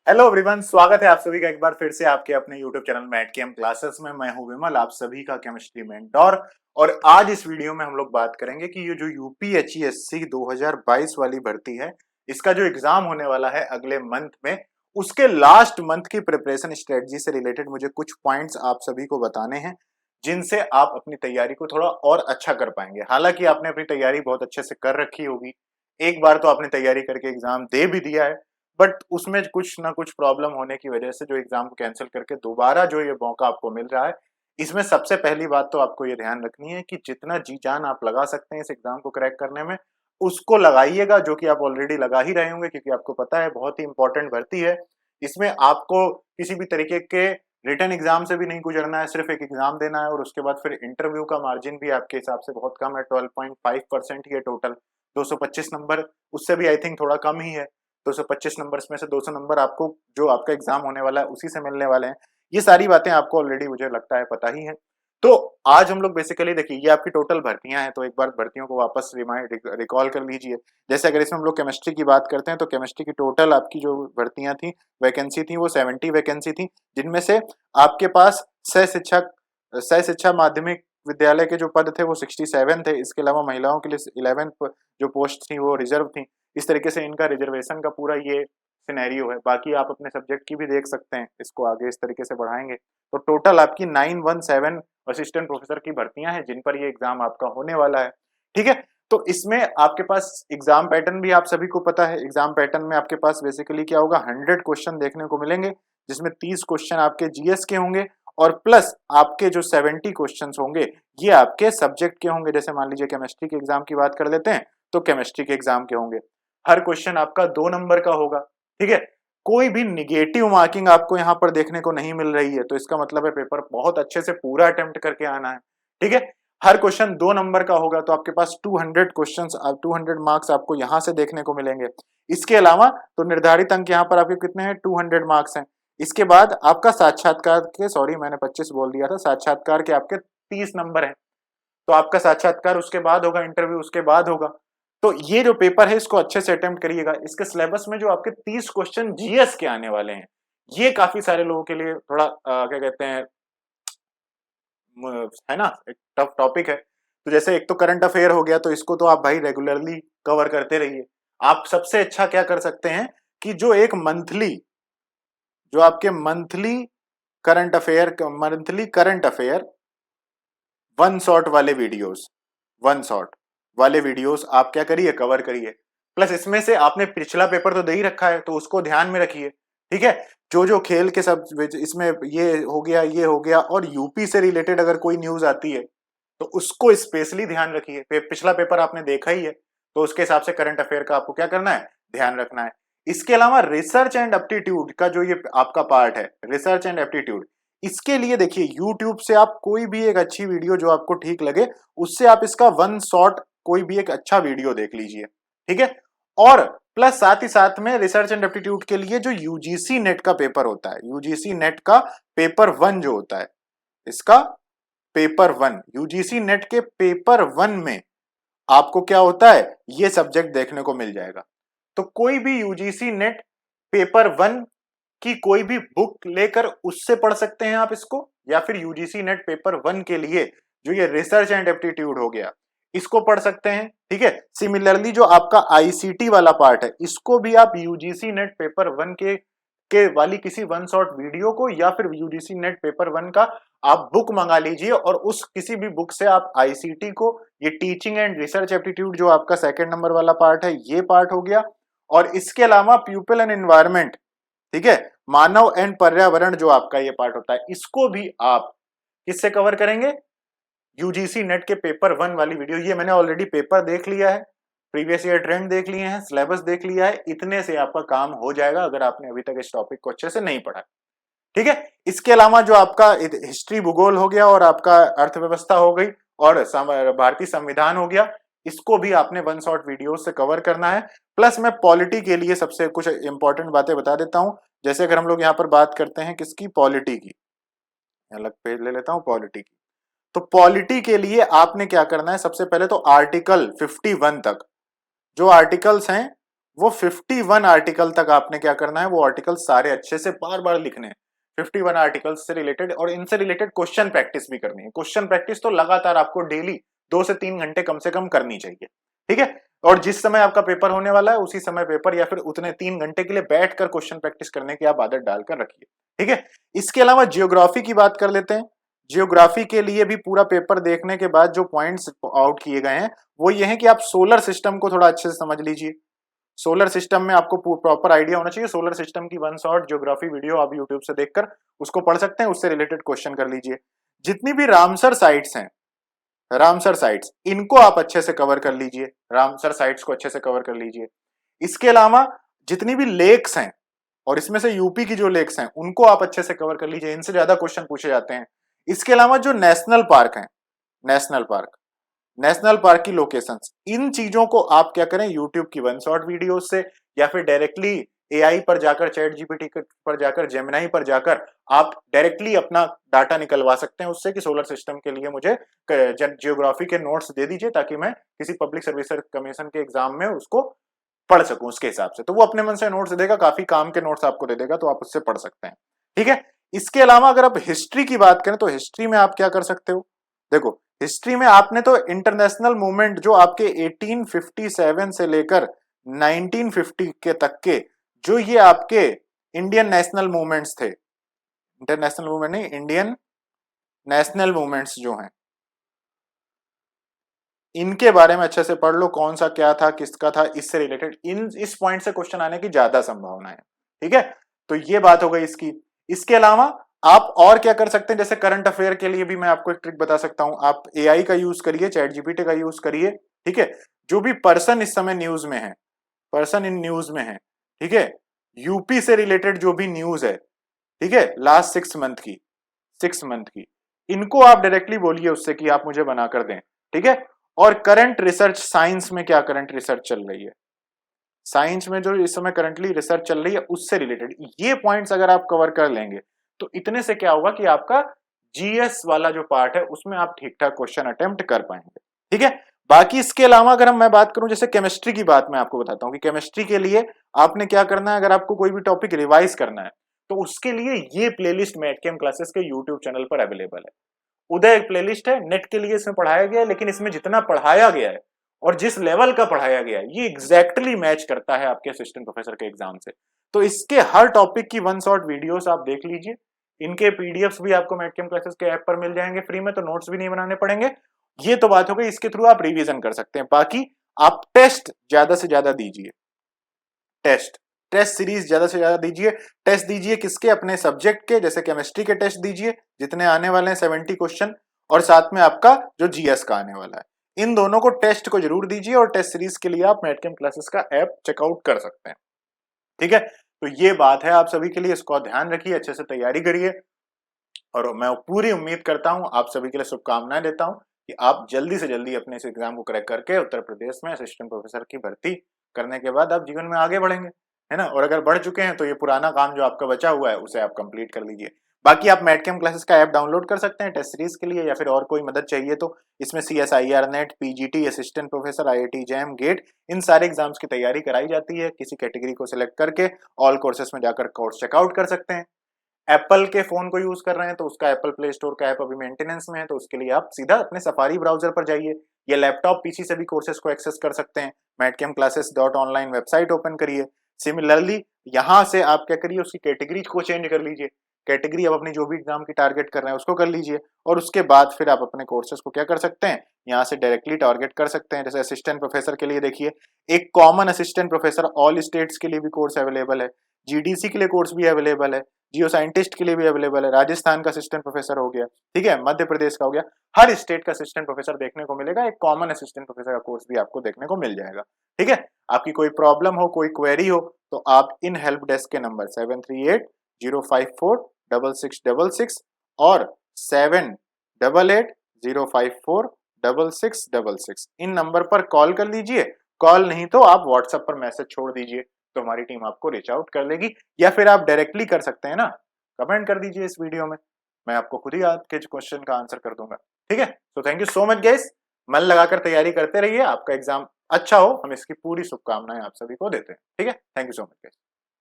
Hello everyone, स्वागत है आप सभी का एक बार फिर से आपके अपने यूट्यूब चैनल मैट केम क्लासेस में। मैं हूं विमल, आप सभी का केमिस्ट्री मेंटोर। और आज इस वीडियो में हम लोग बात करेंगे कि ये जो यूपीएचईएससी 2022 वाली भर्ती है, इसका जो एग्जाम होने वाला है अगले मंथ में, उसके लास्ट मंथ की प्रिपरेशन स्ट्रेटजी से रिलेटेड मुझे कुछ पॉइंट्स आप सभी को बताने हैं, जिनसे आप अपनी तैयारी को थोड़ा और अच्छा कर पाएंगे। हालांकि आपने अपनी तैयारी बहुत अच्छे से कर रखी होगी, एक बार तो आपने तैयारी करके एग्जाम दे भी दिया है, बट उसमें कुछ ना कुछ प्रॉब्लम होने की वजह से जो एग्जाम को कैंसिल करके दोबारा जो ये मौका आपको मिल रहा है, इसमें सबसे पहली बात तो आपको ये ध्यान रखनी है कि जितना जी जान आप लगा सकते हैं इस एग्जाम को क्रैक करने में, उसको लगाइएगा, जो कि आप ऑलरेडी लगा ही रहे होंगे, क्योंकि आपको पता है बहुत ही इंपॉर्टेंट भर्ती है। इसमें आपको किसी भी तरीके के रिटर्न एग्जाम से भी नहीं गुजरना है, सिर्फ एक एग्जाम देना है और उसके बाद फिर इंटरव्यू का मार्जिन भी आपके हिसाब से बहुत कम है, 12.5% ही है टोटल। 225 नंबर, उससे भी आई थिंक थोड़ा कम ही है। 225 नंबर्स में से 200 नंबर आपको जो आपका एग्जाम होने वाला है उसी से मिलने वाले हैं। ये सारी बातें आपको ऑलरेडी मुझे लगता है पता ही है। तो आज हम लोग बेसिकली देखिए, ये आपकी टोटल भर्तियां हैं, तो एक बार भर्तियों को वापस रिकॉल कर लीजिए। जैसे अगर इसमें हम लोग केमिस्ट्री की बात करते हैं, तो केमिस्ट्री की टोटल आपकी जो भर्तियां थी, वैकेंसी थी, वो 70 वैकेंसी थी, जिनमें से आपके पास सह शिक्षा माध्यमिक विद्यालय के जो पद थे वो 67 थे। इसके अलावा महिलाओं के लिए 11 जो पोस्ट थी वो रिजर्व थी। इस तरीके से इनका रिजर्वेशन का पूरा ये सिनेरियो है। बाकी आप अपने सब्जेक्ट की भी देख सकते हैं, इसको आगे इस तरीके से बढ़ाएंगे तो टोटल आपकी 917 असिस्टेंट प्रोफेसर की भर्तियां हैं, जिन पर ये एग्जाम आपका होने वाला है। ठीक है, तो इसमें आपके पास एग्जाम पैटर्न भी आप सभी को पता है। एग्जाम पैटर्न में आपके पास बेसिकली क्या होगा, 100 क्वेश्चन देखने को मिलेंगे, जिसमें 30 क्वेश्चन आपके जीएस के होंगे और प्लस आपके जो 70 क्वेश्चन होंगे ये आपके सब्जेक्ट के होंगे। जैसे मान लीजिए केमिस्ट्री के एग्जाम की बात कर लेते हैं, तो केमिस्ट्री के एग्जाम के होंगे। हर क्वेश्चन आपका 2 नंबर का होगा। ठीक है, कोई भी निगेटिव मार्किंग आपको यहाँ पर देखने को नहीं मिल रही है, तो इसका मतलब है पेपर बहुत अच्छे से पूरा अटेम्प्ट करके आना है। ठीक है, हर क्वेश्चन 2 नंबर का होगा, तो आपके पास 200 क्वेश्चन, 200 मार्क्स आपको यहाँ से देखने को मिलेंगे। इसके अलावा तो निर्धारित अंक यहाँ पर आपके कितने हैं, 200 मार्क्स हैं। इसके बाद आपका साक्षात्कार के, सॉरी मैंने 25 बोल दिया था, साक्षात्कार के आपके 30 नंबर हैं। तो आपका साक्षात्कार उसके बाद होगा, इंटरव्यू उसके बाद होगा। तो ये जो पेपर है इसको अच्छे से अटेम्प्ट करिएगा। इसके सिलेबस में जो आपके 30 क्वेश्चन जीएस के आने वाले हैं, ये काफी सारे लोगों के लिए थोड़ा क्या कहते हैं, है ना, एक टफ टॉपिक है। तो जैसे एक तो करंट अफेयर हो गया, तो इसको तो आप भाई रेगुलरली कवर करते रहिए। आप सबसे अच्छा क्या कर सकते हैं कि जो एक मंथली, जो आपके monthly current affair one shot वाले वीडियोस, वन शॉट वाले वीडियोस आप क्या करिए, कवर करिए। प्लस इसमें से आपने पिछला पेपर तो दे ही रखा है, तो उसको ध्यान में रखिए। ठीक है, जो जो खेल के सब इसमें ये हो गया, ये हो गया, और यूपी से रिलेटेड अगर कोई न्यूज आती है तो उसको स्पेशली ध्यान रखिए। पिछला पेपर आपने देखा ही है, तो उसके हिसाब से करंट अफेयर का आपको क्या करना है, ध्यान रखना है। इसके अलावा रिसर्च एंड एप्टीट्यूड का जो ये आपका पार्ट है, रिसर्च एंड एप्टीट्यूड, इसके लिए देखिए यूट्यूब से आप कोई भी एक अच्छी वीडियो जो आपको ठीक लगे, उससे आप इसका वन शॉट कोई भी एक अच्छा वीडियो देख लीजिए। ठीक है, और प्लस साथ ही साथ में रिसर्च एंड एप्टीट्यूड के लिए जो यूजीसी नेट का पेपर होता है, यूजीसी नेट का पेपर 1 जो होता है, इसका पेपर 1, यूजीसी नेट के पेपर 1 में आपको क्या होता है, ये सब्जेक्ट देखने को मिल जाएगा। तो कोई भी यूजीसी नेट पेपर 1 कि कोई भी बुक लेकर उससे पढ़ सकते हैं आप इसको, या फिर यूजीसी नेट पेपर 1 के लिए जो ये रिसर्च एंड एप्टीट्यूड हो गया, इसको पढ़ सकते हैं। ठीक है, सिमिलरली जो आपका आईसीटी वाला पार्ट है, इसको भी आप यूजीसी नेट पेपर 1 के वाली किसी वन शॉट वीडियो को, या फिर यूजीसी नेट पेपर 1 का आप बुक मंगा लीजिए, और उस किसी भी बुक से आप आईसीटी को, ये टीचिंग एंड रिसर्च एप्टीट्यूड जो आपका 2nd नंबर वाला पार्ट है, ये पार्ट हो गया। और इसके अलावा पीपल एंड एनवायरमेंट, ठीक है, मानव एंड पर्यावरण जो आपका ये पार्ट होता है, इसको भी आप किससे कवर करेंगे, यूजीसी नेट के पेपर 1 वाली वीडियो। ये मैंने ऑलरेडी पेपर देख लिया है, प्रीवियस ईयर ट्रेंड देख लिए हैं, सिलेबस देख लिया है, इतने से आपका काम हो जाएगा अगर आपने अभी तक इस टॉपिक को अच्छे से नहीं पढ़ा। ठीक है, इसके अलावा जो आपका हिस्ट्री भूगोल हो गया, और आपका अर्थव्यवस्था हो गई, और भारतीय संविधान हो गया, इसको भी आपने वन शॉट वीडियो से कवर करना है। प्लस मैं पॉलिटी के लिए सबसे कुछ इंपॉर्टेंट बातें बता देता हूं। जैसे अगर हम लोग यहाँ पर बात करते हैं किसकी, पॉलिटी की, अलग पेज ले लेता हूं, पॉलिटी की। तो पॉलिटी के लिए आपने क्या करना है, सबसे पहले तो आर्टिकल 51 तक जो आर्टिकल्स हैं वो 51 आर्टिकल तक आपने क्या करना है, वो आर्टिकल सारे अच्छे से बार बार लिखने हैं, 51 आर्टिकल्स से रिलेटेड, और इनसे रिलेटेड क्वेश्चन प्रैक्टिस भी करनी है। क्वेश्चन प्रैक्टिस तो लगातार आपको डेली 2 से 3 घंटे कम से कम करनी चाहिए, ठीक है। और जिस समय आपका पेपर होने वाला है उसी समय पेपर, या फिर उतने 3 घंटे के लिए बैठकर क्वेश्चन प्रैक्टिस करने की आप आदत डालकर रखिए, ठीक है। इसके अलावा जियोग्राफी की बात कर लेते हैं। जियोग्राफी के लिए भी पूरा पेपर देखने के बाद जो पॉइंट्स आउट किए गए हैं वो ये है कि आप सोलर सिस्टम को थोड़ा अच्छे से समझ लीजिए। सोलर सिस्टम में आपको प्रॉपर आइडिया होना चाहिए। सोलर सिस्टम की 1 शॉट ज्योग्राफी वीडियो आप यूट्यूब से देखकर उसको पढ़ सकते हैं, उससे रिलेटेड क्वेश्चन कर लीजिए। जितनी भी रामसर साइट्स हैं, रामसर साइट्स, इनको आप अच्छे से कवर कर लीजिए, रामसर साइट्स को अच्छे से कवर कर लीजिए। इसके अलावा जितनी भी लेक्स हैं, और इसमें से यूपी की जो लेक्स हैं उनको आप अच्छे से कवर कर लीजिए, इनसे ज्यादा क्वेश्चन पूछे जाते हैं। इसके अलावा जो नेशनल पार्क हैं, नेशनल पार्क, नेशनल पार्क की लोकेशंस, इन चीजों को आप क्या करें, यूट्यूब की 1 शॉट वीडियो से या फिर डायरेक्टली एआई पर जाकर, चैट जीपीटी पर जाकर, जेमिनाई पर जाकर आप डायरेक्टली अपना डाटा निकलवा सकते हैं उससे कि सोलर सिस्टम के लिए मुझे जियोग्राफी के नोट्स दे दीजिए ताकि मैं किसी पब्लिक सर्विस कमीशन के एग्जाम में उसको पढ़ सकूं उसके हिसाब से। तो वो अपने मन से नोट्स देगा, काफी काम के नोट्स आपको दे देगा, तो आप उससे पढ़ सकते हैं, ठीक है। इसके अलावा अगर आप हिस्ट्री की बात करें तो हिस्ट्री में आप क्या कर सकते हो, देखो हिस्ट्री में आपने तो इंटरनेशनल मूवमेंट जो आपके 1857 से लेकर 1950 के तक के जो ये आपके इंडियन नेशनल मूवमेंट्स थे, इंटरनेशनल मूवमेंट नहीं, इंडियन नेशनल मूवमेंट्स जो हैं, इनके बारे में अच्छे से पढ़ लो, कौन सा क्या था, किसका था, इससे रिलेटेड इस पॉइंट से क्वेश्चन आने की ज्यादा संभावना है, ठीक है। तो ये बात हो गई इसकी। इसके अलावा आप और क्या कर सकते हैं, जैसे करंट अफेयर के लिए भी मैं आपको एक ट्रिक बता सकता हूं, आप एआई का यूज करिए, चैट जीपीटी का यूज करिए, ठीक है। जो भी पर्सन इस समय न्यूज में है, पर्सन इन न्यूज में है, ठीक है, यूपी से रिलेटेड जो भी न्यूज है, ठीक है, लास्ट 6 मंथ की, 6 मंथ की, इनको आप डायरेक्टली बोलिए उससे कि आप मुझे बनाकर दें, ठीक है। और करंट रिसर्च, साइंस में क्या करंट रिसर्च चल रही है, साइंस में जो इस समय करंटली रिसर्च चल रही है उससे रिलेटेड ये पॉइंट्स अगर आप कवर कर लेंगे तो इतने से क्या होगा कि आपका जीएस वाला जो पार्ट है उसमें आप ठीक ठाक क्वेश्चन अटेम्प्ट कर पाएंगे, ठीक है। बाकी इसके अलावा अगर मैं बात करूं, जैसे केमिस्ट्री की बात मैं आपको बताता हूं कि केमिस्ट्री के लिए आपने क्या करना है, अगर आपको कोई भी टॉपिक रिवाइज करना है तो उसके लिए ये प्लेलिस्ट मैथकेम क्लासेस के यूट्यूब चैनल पर अवेलेबल है। उदय एक प्लेलिस्ट है, नेट के लिए इसमें पढ़ाया गया है, लेकिन इसमें जितना पढ़ाया गया है और जिस लेवल का पढ़ाया गया है ये एग्जैक्टली मैच करता है आपके असिस्टेंट प्रोफेसर के एग्जाम से। तो इसके हर टॉपिक की 1 शॉट वीडियोस आप देख लीजिए, इनके पीडीएफ्स भी आपको मैथकेम क्लासेस के ऐप पर मिल जाएंगे फ्री में, तो नोट्स भी नहीं बनाने पड़ेंगे। ये तो बात हो गई, इसके थ्रू आप रिवीजन कर सकते हैं। बाकी आप टेस्ट ज्यादा से ज्यादा दीजिए, टेस्ट, टेस्ट सीरीज ज्यादा से ज्यादा दीजिए। टेस्ट दीजिए किसके, अपने सब्जेक्ट के, जैसे केमिस्ट्री के टेस्ट दीजिए जितने आने वाले हैं 70 क्वेश्चन, और साथ में आपका जो जीएस का आने वाला है, इन दोनों को टेस्ट को जरूर दीजिए। और टेस्ट सीरीज के लिए आप मैथकेम क्लासेस का ऐप चेकआउट कर सकते हैं, ठीक है। तो ये बात है आप सभी के लिए, इसको ध्यान रखिए, अच्छे से तैयारी करिए, और मैं पूरी उम्मीद करता हूं, आप सभी के लिए शुभकामनाएं देता हूं कि आप जल्दी से जल्दी अपने इस एग्जाम को क्रैक करके उत्तर प्रदेश में असिस्टेंट प्रोफेसर की भर्ती करने के बाद आप जीवन में आगे बढ़ेंगे, है ना। और अगर बढ़ चुके हैं तो ये पुराना काम जो आपका बचा हुआ है उसे आप कंप्लीट कर लीजिए। बाकी आप मैथकेम क्लासेस का ऐप डाउनलोड कर सकते हैं टेस्ट सीरीज के लिए, या फिर और कोई मदद चाहिए तो इसमें CSIR NET, PGT, assistant professor, IIT JAM, GATE, इन सारे एग्जाम्स की तैयारी कराई जाती है। किसी कैटेगरी को सिलेक्ट करके ऑल कोर्सेस में जाकर कोर्स चेकआउट कर सकते हैं। एप्पल के फोन को यूज कर रहे हैं तो उसका एप्पल प्ले स्टोर का ऐप अभी मेंटेनेंस में है, तो उसके लिए आप सीधा अपने सफारी ब्राउजर पर जाइए, या लैपटॉप पीसी से भी कोर्सेज को एक्सेस कर सकते हैं। madcamclasses.online वेबसाइट ओपन करिए। सिमिलरली यहाँ से आप क्या करिए, उसकी कैटेगरी को चेंज कर लीजिए, कैटेगरी आप अपनी जो भी एग्जाम की टारगेट कर रहे हैं उसको कर लीजिए, और उसके बाद फिर आप अपने कोर्सेज को क्या कर सकते हैं, यहाँ से डायरेक्टली टारगेट कर सकते हैं। जैसे असिस्टेंट प्रोफेसर के लिए देखिए, एक common assistant professor all states के लिए भी कोर्स अवेलेबल है, जीडीसी के लिए कोर्स भी अवेलेबल है, जियो साइंटिस्ट के लिए भी अवेलेबल है, राजस्थान का असिस्टेंट प्रोफेसर हो गया, ठीक है, मध्य प्रदेश का हो गया, हर स्टेट का असिस्टेंट प्रोफेसर देखने को मिलेगा। एक कॉमन असिस्टेंट प्रोफेसर का कोर्स भी आपको देखने को मिल जाएगा, ठीक है। आपकी कोई प्रॉब्लम हो, कोई क्वेरी हो, तो आप इन हेल्प डेस्क के नंबर 7380546666 और 7880546666 इन नंबर पर कॉल कर लीजिए। कॉल नहीं तो आप व्हाट्सएप पर मैसेज छोड़ दीजिए, तो हमारी टीम आपको रीच आउट कर लेगी, या फिर आप डायरेक्टली कर सकते हैं ना, कमेंट कर दीजिए इस वीडियो में, मैं आपको खुद ही आपके क्वेश्चन का आंसर कर दूंगा, ठीक है। तो thank you so much guys, मन लगाकर तैयारी करते रहिए, आपका एग्जाम अच्छा हो, हम इसकी पूरी शुभकामनाएं आप सभी को देते हैं। ठीक है, थैंक यू सो मच।